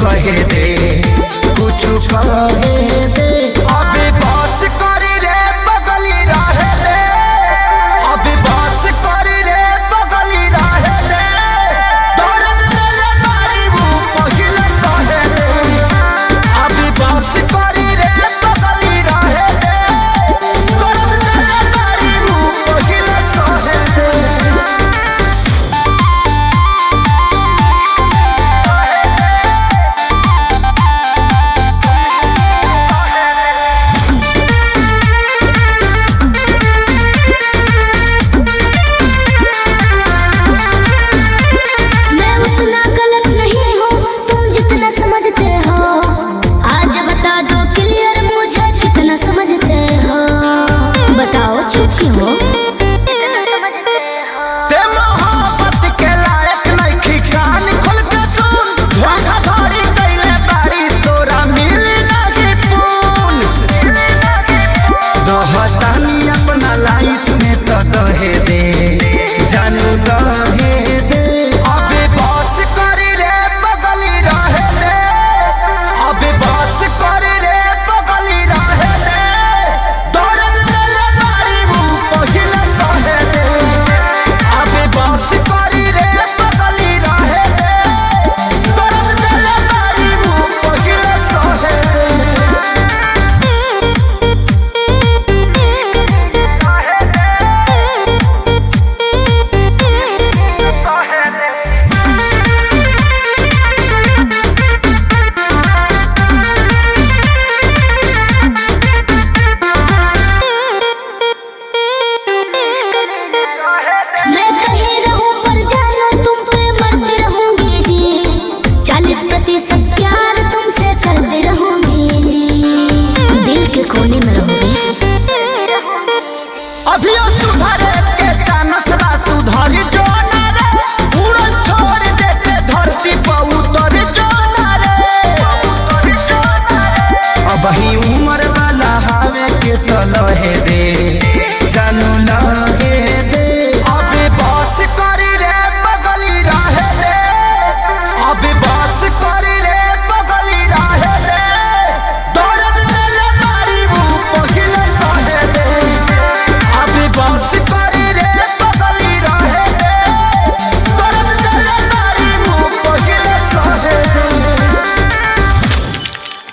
कहे दे, कुछ कहे दे। अभी बस करी रे बगली रहे दे, अभी बस करी रे बगली रहे दे। दर्द तेरे मारी वो पहिले सहे दे, अभी बस करी रे बगली रहे दे। दर्द तेरे मारी वो पहिले सहे दे। अपना लाइफ में तो दहे दे, जानू दहे दे। अभी बस करी रे बगली रहे दे, अभी बस करी रे बगली रहे दे। दर्द तेरे मारी वो पहिले सहे दे, अभी बस करी रे बगली रहे दे। दर्द तेरे मारी वो पहिले सहे दे। मैं कहीं रहूं पर जानो तुम पे मरती रहूंगी जी, 40% प्यार तुमसे करती रहूंगी जी, दिल के कोने में रहूंगी। अभी सुधरे के चानस बा सुधरी जो ना रे, उड़न छोड़ दे के धरती पर उतर जो ना रे। अब ही उम्र वाला हावे के तो लहे